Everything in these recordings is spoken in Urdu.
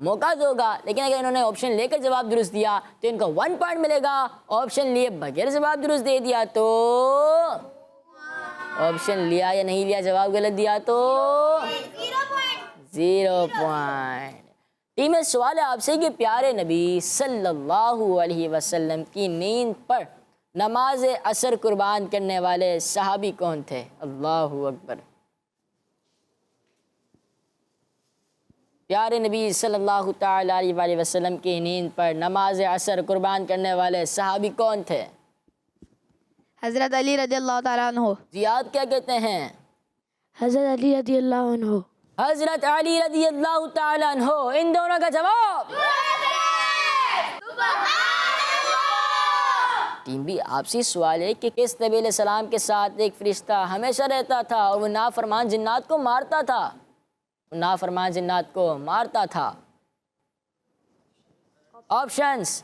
موقع تو ہوگا، لیکن اگر انہوں نے آپشن لے کر جواب درست دیا تو ان کو 1 پوائنٹ ملے گا، آپشن لیے بغیر جواب درست دے دیا تو آپشن لیا یا نہیں لیا جواب غلط دیا تو 0 پوائنٹ۔ ٹیم میں سوال ہے آپ سے کہ پیارے نبی صلی اللہ علیہ وسلم کی نیند پر نماز عصر قربان کرنے والے صحابی کون تھے؟ اللہ اکبر۔ پیارے نبی صلی اللہ تعالی علیہ وآلہ وسلم کی نیند پر نماز عصر قربان کرنے والے صحابی کون تھے؟ حضرت علی رضی اللہ تعالیٰ عنہ۔ جی آپ کیا کہتے ہیں؟ حضرت علی رضی اللہ عنہ۔ حضرت علی رضی اللہ تعالی عنہ۔ ان دونوں کا جواب ٹیم بھی آپ سے سوال ہے کہ کس نبی علیہ السلام کے ساتھ ایک فرشتہ ہمیشہ رہتا تھا اور وہ نافرمان جنات کو مارتا تھا؟ نافرمان جنات کو مارتا تھا۔ آپشنز: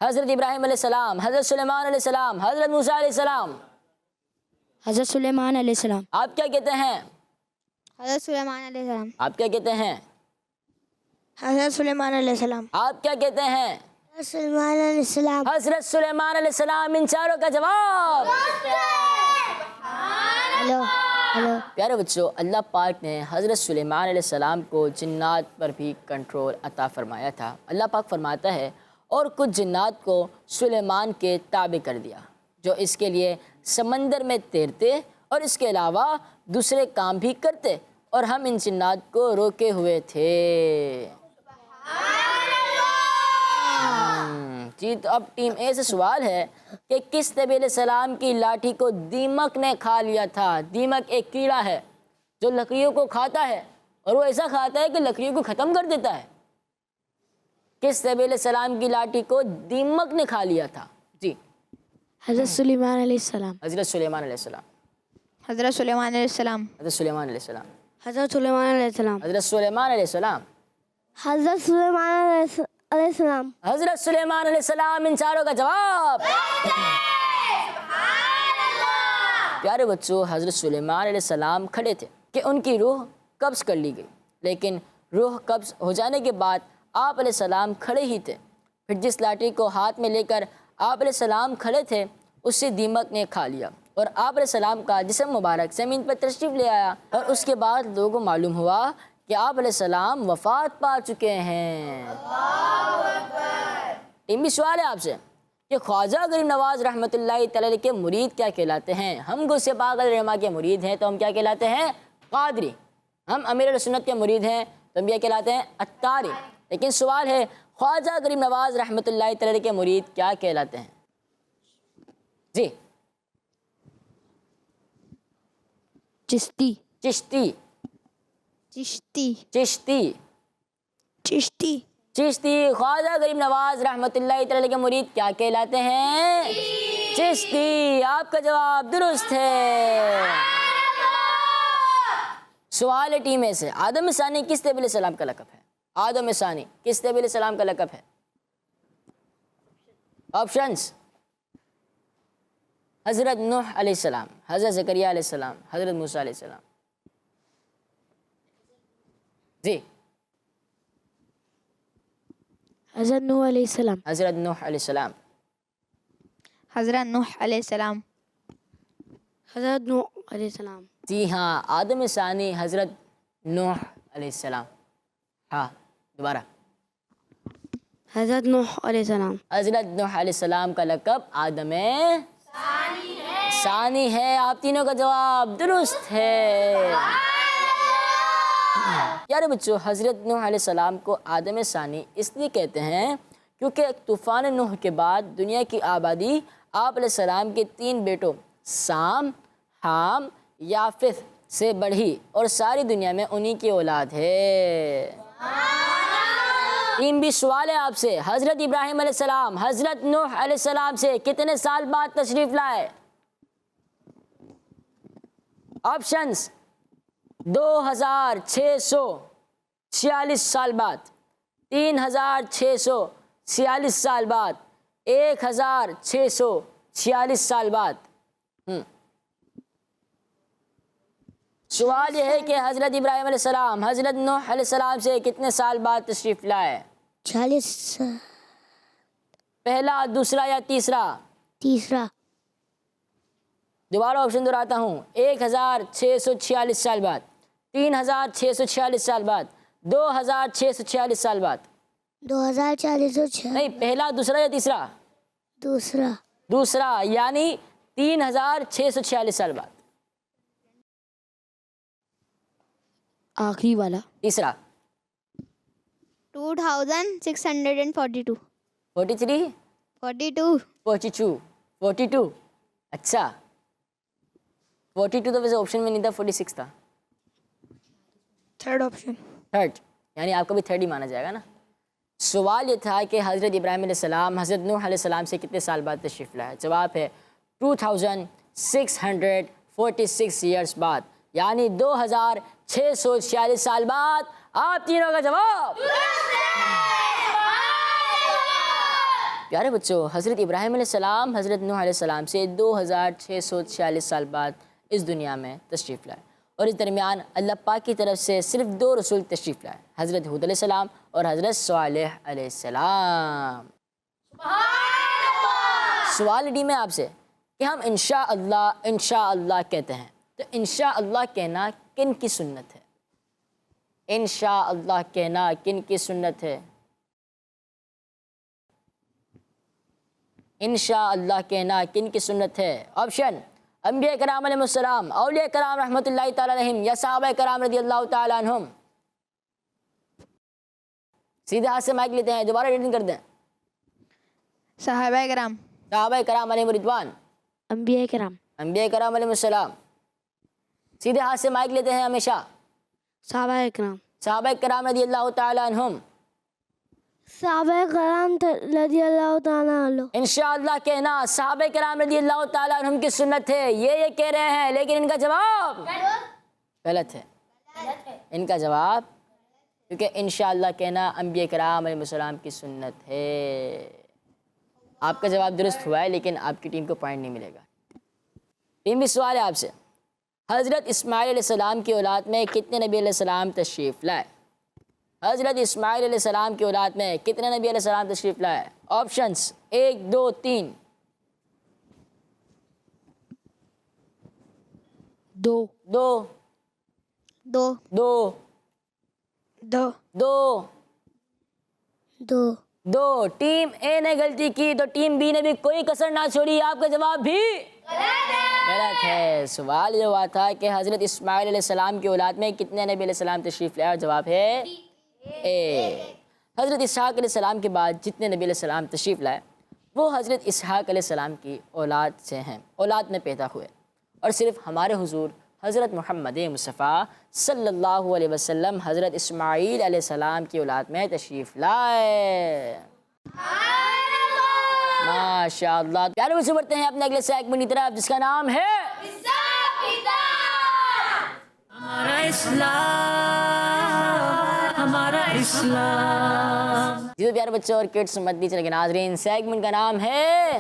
حضرت ابراہیم علیہ السلام، حضرت سلیمان علیہ السلام، حضرت موسیٰ علیہ السلام۔ حضرت سلیمان علیہ السلام۔ آپ کیا کہتے ہیں؟ حضرت سلیمان علیہ السلام۔ آپ کیا کہتے ہیں؟ حضرت سلیمان علیہ السلام۔ آپ کیا کہتے ہیں؟ حضرت سلیمان علیہ السلام۔ حضرت سلیمان علیہ السلام۔ ان چاروں کا جواب ہلو۔ پیارے بچوں، اللہ پاک نے حضرت سلیمان علیہ السلام کو جنات پر بھی کنٹرول عطا فرمایا تھا۔ اللہ پاک فرماتا ہے اور کچھ جنات کو سلیمان کے تابع کر دیا جو اس کے لیے سمندر میں تیرتے اور اس کے علاوہ دوسرے کام بھی کرتے، اور ہم ان جنات کو روکے ہوئے تھے۔ جی تو اب ٹیم اے سے سوال ہے کہ کس نبی علیہ السلام کی لاٹھی کو دیمک نے کھا لیا تھا؟ دیمک ایک کیڑا ہے جو لکڑیوں کو کھاتا ہے، اور وہ ایسا کھاتا ہے کہ لکڑیوں کو ختم کر دیتا ہے۔ کس نبی علیہ السلام کی لاٹھی کو دیمک نے کھا لیا تھا؟ جی حضرت سلیمان علیہ السلام۔ حضرت سلیمان علیہ السلام۔ حضرت سلیمان علیہ السلام۔ حضرت سلیمان علیہ السلام۔ حضرت سلیمان علیہ السلام۔ حضرت سلیمان علیہ السلام۔ حضرت سلیمان علیہ السلام۔ حضرت سلیمان علیہ السلام۔ ان چاروں کا جواب پیارے بچوں، حضرت سلیمان علیہ السلام کھڑے تھے کہ ان کی روح قبض کر لی گئی، لیکن روح قبض ہو جانے کے بعد آپ علیہ السلام کھڑے ہی تھے۔ پھر جس لاٹھی کو ہاتھ میں لے کر آپ علیہ السلام کھڑے تھے اسے دیمک نے کھا لیا، اور آپ علیہ السلام کا جسم مبارک زمین پر تشریف لے آیا، اور اس کے بعد لوگوں کو معلوم ہوا کہ آپ علیہ السلام وفات پا چکے ہیں۔ ٹیم بھی سوال ہے آپ سے کہ خواجہ غریب نواز رحمۃ اللہ تعالی کے مرید کیا کہلاتے ہیں؟ ہم غوث پاک علیہ رحمہ کے مرید ہیں تو ہم کیا کہلاتے ہیں؟ قادری۔ ہم امیر اہل سنت کے مرید ہیں تو ہم کیا کہلاتے ہیں؟ اتاری۔ لیکن سوال ہے خواجہ غریب نواز رحمۃ اللہ تعالی کے مرید کیا کہلاتے ہیں؟ جی چشتی۔ چشتی۔ چشتی۔ چشتی۔ چشتی۔ چشتی۔ خواجہ غریب نواز رحمۃ اللہ تعالی کے مرید کیا کہلاتے ہیں؟ چشتی۔ آپ کا جواب درست ہے۔ سوال ہے ٹیم اے سے، آدم ثانی کس نبی علیہ السلام کا لقب ہے؟ آدم ثانی کس نبی علیہ السلام کا لقب ہے؟ آپشنز: حضرت نوح علیہ السلام، حضرت زکریا علیہ السلام، حضرت موسیٰ علیہ السلام۔ جی حضرت نوح علیہ السلام۔ حضرت نوح علیہ السلام۔ حضرت نوح علیہ السلام۔ حضرت نوح علیہ السلام۔ جی ہاں، آدم ثانی حضرت نوح علیہ السلام۔ ہاں دوبارہ، حضرت نوح علیہ السلام۔ حضرت نوح علیہ السلام کا لقب آدم ثانی ہے۔ آپ تینوں کا جواب درست ہے۔ پیارے بچوں، حضرت نوح علیہ السلام کو آدم ثانی اس لیے کہتے ہیں کیونکہ طوفان نوح کے بعد دنیا کی آبادی آپ علیہ السلام کے 3 بیٹوں سام، حام، یافث سے بڑھی، اور ساری دنیا میں انہی کی اولاد ہے۔ ٹیم بھی سوال ہے آپ سے، حضرت ابراہیم علیہ السلام حضرت نوح علیہ السلام سے کتنے سال بعد تشریف لائے؟ آپشنز: 2646 سال بعد، 3646 سال بعد، 1646 سال بعد۔ سوال یہ ہے کہ حضرت ابراہیم علیہ السلام حضرت نوح علیہ السلام سے کتنے سال بعد تشریف لائے؟ 40 پہلا، دوسرا یا تیسرا؟ تیسرا دوبارہ آپشن دہراتا ہوں، 1646 سال بعد، 3646 سال بعد، 2646 سال بعد؟ 2406 نہیں، پہلا، دوسرا یا تیسرا؟ دوسرا دوسرا، یعنی 3646 سال بعد۔ آخری والا تیسرا 2642 43 42 42 اچھا 42 تو ویسے آپشن میں نہیں تھا، 46 تھا، تھرڈ آپشن تھرڈ، یعنی آپ کا بھی تھرڈ ہی مانا جائے گا نا۔ سوال یہ تھا کہ حضرت ابراہیم علیہ السلام حضرت نوح علیہ السلام سے کتنے سال بعد تشریف لائے؟ جواب ہے 2646 ایئرس بعد، یعنی 2646 سال بعد۔ آپ تینوں کا جواب پیارے بچوں، حضرت ابراہیم علیہ السلام حضرت نوح علیہ السلام سے 2646 سال بعد اس دنیا میں تشریف لائے، اور اس درمیان اللہ پاک کی طرف سے صرف 2 رسول تشریف لائے، حضرت ہود علیہ السلام اور حضرت صالح علیہ السلام۔ سوال ڈی میں آپ سے کہ ہم انشاءاللہ کہتے ہیں، تو انشاءاللہ کہنا کن کی سنت ہے؟ انشاءاللہ کہنا کن کی سنت ہے؟ انشاءاللہ کہنا کن کی سنت ہے؟ آپشن، انبیاء کرام علیہ السلام، اولیاء کرام رحمۃ اللہ تعالیٰ علیہم، یا صحابہ کرام رضی اللہ تعالیٰ عنہم؟ سیدھے ہاتھ سے مائک لیتے ہیں، دوبارہ ریٹن کر دیں۔ صحابہ کرام، صحابہ کرام علیہ رضوان، انبیاء کرام، انبیاء کرام علیہ السلام۔ سیدھے ہاتھ سے مائک لیتے ہیں ہمیشہ۔ صحابہ کرام، صحابہ کرام رضی اللہ تعالیٰ عنہم۔ صحابہ کرام رضی اللہ تعالیٰ عنہ۔ انشاءاللہ کہنا صحابہ کرام رضی اللہ تعالیٰ عنہم کی سنت ہے، یہ کہہ رہے ہیں، لیکن ان کا جواب غلط ہے۔ ان کا جواب، کیونکہ انشاءاللہ کہنا انبیاء کرام علیہ السلام کی سنت ہے۔ آپ کا جواب درست ہوا ہے، لیکن آپ کی ٹیم کو پوائنٹ نہیں ملے گا۔ ٹیم بھی سوال ہے آپ سے، حضرت اسماعیل علیہ السلام کی اولاد میں کتنے نبی علیہ السلام تشریف لائے؟ حضرت اسماعیل علیہ السلام کی اولاد میں کتنے نبی علیہ السلام تشریف لائے؟ آپشنز 1 2 3۔ 2 2 2 2 2 2 2 2۔ ٹیم اے نے غلطی کی تو ٹیم بی نے بھی کوئی کسر نہ چھوڑی، آپ کا جواب بھی غلط ہے۔ سوال یہ ہوا تھا کہ حضرت اسماعیل علیہ السلام کی اولاد میں کتنے نبی علیہ السلام تشریف لائے، اور جواب ہے اے۔ حضرت اسحاق علیہ السلام کے بعد جتنے نبی علیہ السلام تشریف لائے وہ حضرت اسحاق علیہ السلام کی اولاد سے ہیں، اولاد میں پیدا ہوئے، اور صرف ہمارے حضور حضرت محمد مصطفیٰ صلی اللہ علیہ وسلم حضرت اسماعیل علیہ السلام کی اولاد میں تشریف لائے۔ ماشاءاللہ۔ پیارے بچے، بڑھتے ہیں اپنے اگلے سیگمنٹ کی طرف، جس کا نام ہے ہمارا اسلام، ہمارا اسلام۔ جی تو پیارے بچوں اور کڈس مدنی چینل کے ناظرین، سیگمنٹ کا نام ہے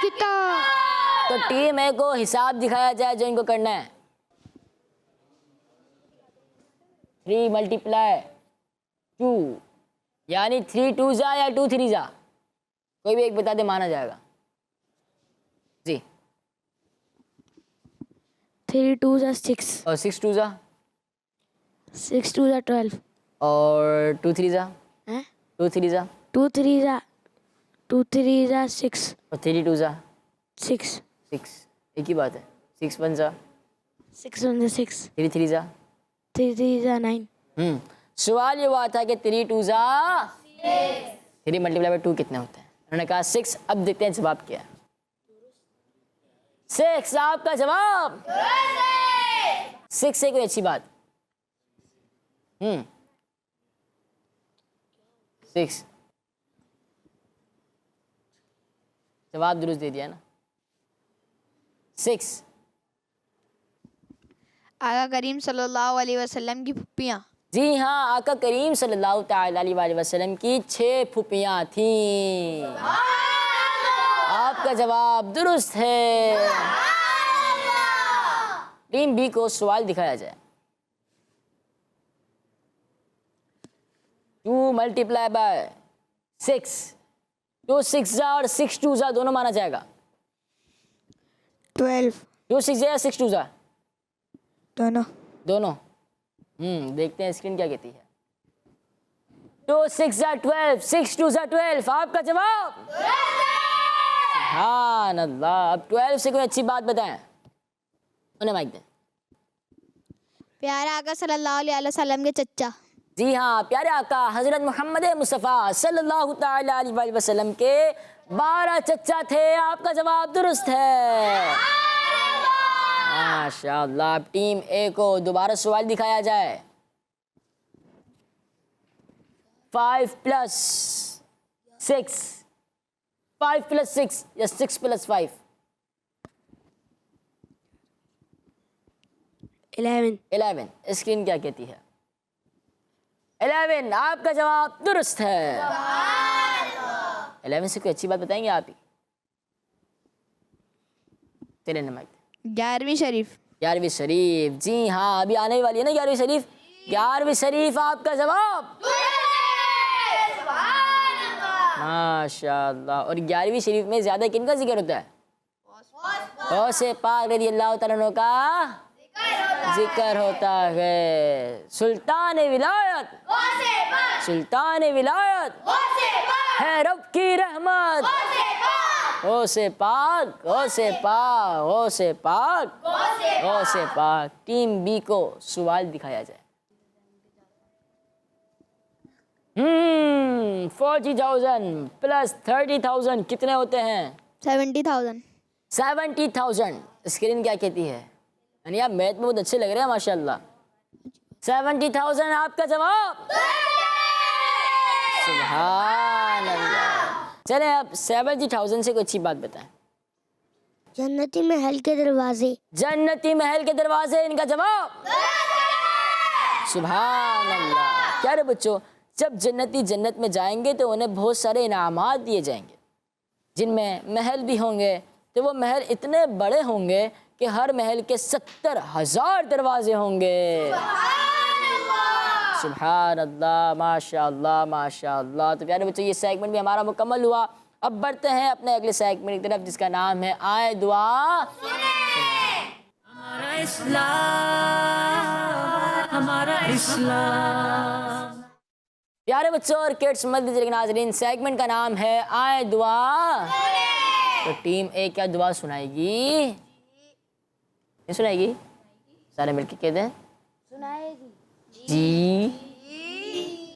کتاب۔ تو ٹیم اے کو حساب دکھایا جائے جو ان کو کرنا ہے۔ 3 × 2، یعنی 3 2s یا 2 3s؟ کوئی بھی ایک بتا دے، مانا جائے گا جی۔ 3 2s are 6 اور 6 2s 6 2s are 12 اور 2 3s 2 3s 2 3s are 2 3s are 6 اور 3 2s 6 6۔ ایک ہی بات ہے۔ 6 1s 6 1s are 6 3 3s 3 3s are 9 سوال یہ ہوا تھا کہ 3 2s 3 × 2 کتنے ہوتے ہیں؟ انہوں نے کہا 6۔ اب دیکھتے ہیں جواب کیا ہے۔ 6 آپ کا جواب 6 سے کوئی اچھی بات 6 جواب درست دے دیا نا۔ 6 آقا کریم صلی اللہ علیہ وسلم کی پھپھیاں، جی ہاں، آقا کریم صلی اللہ تعالی علیہ وسلم کی 6 پھوپھیاں تھیں۔ آپ کا جواب درست ہے۔ ٹیم بی کو سوال دکھایا جائے. 2 ملٹیپلائی بائی 6. 2 6 اور 6 2 دونوں مانا جائے گا. 12 2 6 یا 6 2 دونوں. دونوں. دیکھتے ہیں اسکرین کیا کہتی ہے. 2 6 12 6 2 12. آپ کا جواب سبحان اللہ. اب 12 سے کوئی اچھی بات بتائیں. انہیں مائک دیں. پیارے آقا صلی اللہ علیہ وسلم کے چچا. جی ہاں، پیارے آقا حضرت محمد مصطفیٰ صلی اللہ تعالی علیہ وسلم کے 12 چچا تھے. آپ کا جواب درست ہے. ماشاء اللہ. اب ٹیم اے کو دوبارہ سوال دکھایا جائے. 5 + 6 5 + 6 یا 6 + 5. 11. اسکرین کیا کہتی ہے؟ 11. آپ کا جواب درست ہے. 11 سے کوئی اچھی بات بتائیں گے آپ ہی؟ تیرے نمائک. 11ویں شریف. 11ویں شریف. جی ہاں، ابھی آنے والی ہے نا 11ویں شریف. 11ویں شریف آپ کا جواب ماشاء اللہ. اور 11ویں شریف میں زیادہ کن کا ذکر ہوتا ہے؟ غوث پاک رضی اللہ تعالیٰ عنہ کا ذکر ہوتا ہے. سلطان ولایت سلطان ولایت ہے رب کی رحمت. غوث پاک غوث پاک غوث پاک غوث پاک. ٹیم بی کو سوال دکھایا جائے. 40,000 + 30,000 کتنے ہوتے ہیں؟ 70,000. 70,000. اسکرین کیا کہتی ہے؟ یعنی آپ میتھ میں بہت اچھے لگ رہے ہیں ماشاء اللہ. 70,000 آپ کا جواب سبحان اللہ. چلیں اب 70,000 سے کوئی اچھی بات بتائیں. جنتی محل کے دروازے. جنتی محل کے دروازے. ان کا جواب سبحان اللہ. کیا رے بچوں، جب جنتی جنت میں جائیں گے تو انہیں بہت سارے انعامات دیے جائیں گے، جن میں محل بھی ہوں گے. تو وہ محل اتنے بڑے ہوں گے کہ ہر محل کے 70,000 دروازے ہوں گے. سبحان اللہ. ماشاء اللہ ماشاء اللہ. تو پیارے بچوں، یہ سیگمنٹ بھی ہمارا مکمل ہوا. اب بڑھتے ہیں اپنے اگلے سیگمنٹ کی طرف، جس کا نام ہے آئے دعا. ہمارا اسلام ہمارا اسلام. پیارے بچوں اور کڈس مدرسے کے ناظرین، سیگمنٹ کا نام ہے آئے دعا. تو ٹیم اے کیا دعا سنائے گی؟ نہیں سنائے گی؟ سارے مل کے کہتے ہیں سنائے گی. جی.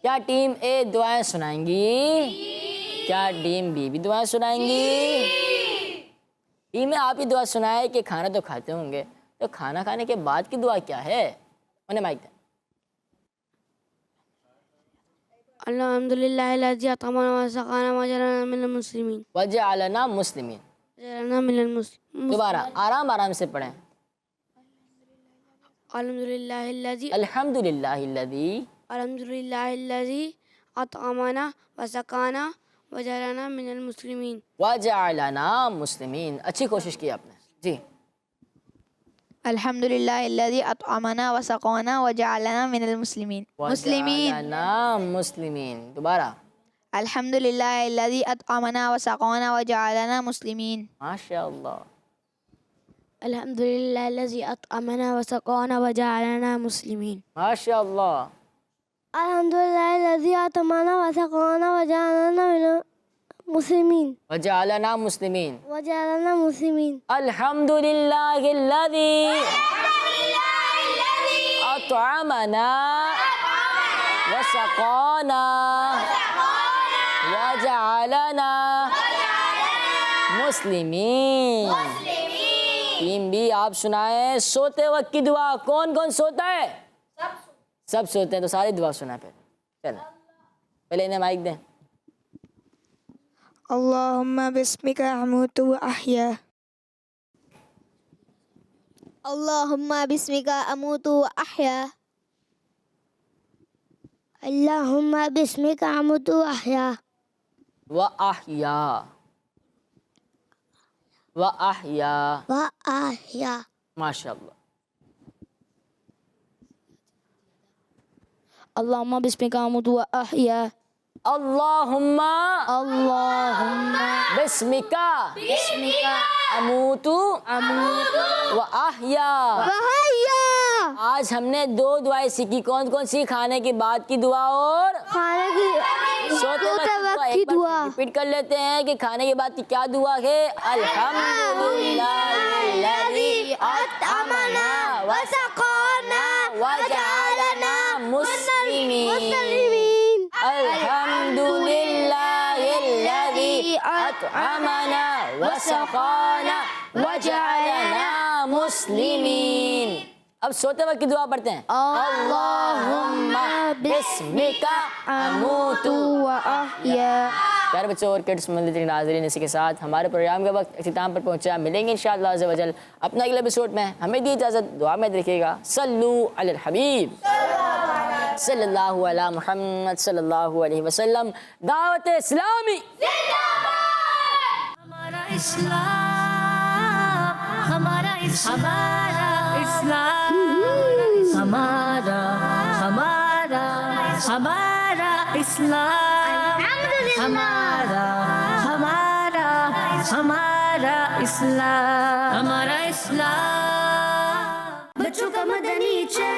کیا ٹیم اے دعائیں سنائیں گی؟ کیا ٹیم بی بھی دعائیں سنائیں گی؟ ٹیم اے آپ ہی دعا سنائے کہ کھانا تو کھاتے ہوں گے، تو کھانا کھانے کے بعد کی دعا کیا ہے؟ انہیں مائک دیں. الحمدللہ الذی اطعمنا وسقانا وجعلنا من المسلمین. وجعلنا مسلمین. وجعلنا من المسلمین. دوبارہ آرام سے پڑھیں. الحمدللہ الذی الحمدللہ الذی الحمدللہ الذی اطعمنا وسقانا وجعلنا من المسلمین. وجعلنا مسلمین. اچھی کوشش کی آپ نے. جی. الحمدللہ الذی اطعمنا وسقانا وجعلنا من المسلمین. مسلمین. وجعلنا مسلمین. دوبارہ. الحمدللہ الذی اطعمنا وسقانا وجعلنا مسلمین. ماشاء اللہ. الحمدللہ الذی اطعمنا وسقانا وجعلنا مسلمین. ماشاء اللہ. الحمدللہ الذی اطعمنا وسقانا وجعلنا من المسلمین. وجعلنا مسلمین. وجعلنا مسلمین. الحمدللہ الذی اطعمنا وسقانا وجعلنا مسلمین. ٹیم بھی آپ سنائیں سوتے وقت کی دعا. کون کون سوتا ہے؟ سب سوتے ہیں. تو ساری دعا سنا پھر. چلیں پہلے انہیں مائک دیں. اللہم بسمک اموت و احیا. اللہم بسمک اموت و احیا. اللہم بسمک اموت و احیا. وَأَحْيَا وَأَحْيَا. وَأَحْيَا. ماشاء اللہ. اللهم بسمك أموت وأحيا اللہم بسمکا اموتو و احیا. آج ہم نے 2 دعائیں سیکھی. کون کون سی؟ کھانے کے بعد کی دعا اور سوتے وقت کی دعا. ریپیٹ کر لیتے ہیں کہ کھانے کے بعد کی کیا دعا ہے. الحمدللہ الذی اطعمنا وسقانا وجعلنا مسلمین. الحمدللہ الذی اطعمنا وسقانا وجعلنا مسلمین. اب سوتے وقت کی دعا پڑھتے ہیں. اللہم بسمک اموت و احیا. پیارے بچوں اور کڈس مندر ناظرین، اسی کے ساتھ ہمارے پروگرام کا وقت اختتام پر پہنچا. ملیں گے انشاءاللہ عز و جل اپنا اگلے ایپیسوڈ میں. ہمیں دی اجازت، دعا میں رکھیے گا. صلو علی الحبیب صلی اللہ علی محمد صلی اللہ علیہ وسلم. دعوت اسلامی ہمارا اسلام، ہمارا اسلام، ہمارا اسلام، ہمارا اسلام، ہمارا اسلام. بچوں کا مدنی چینل.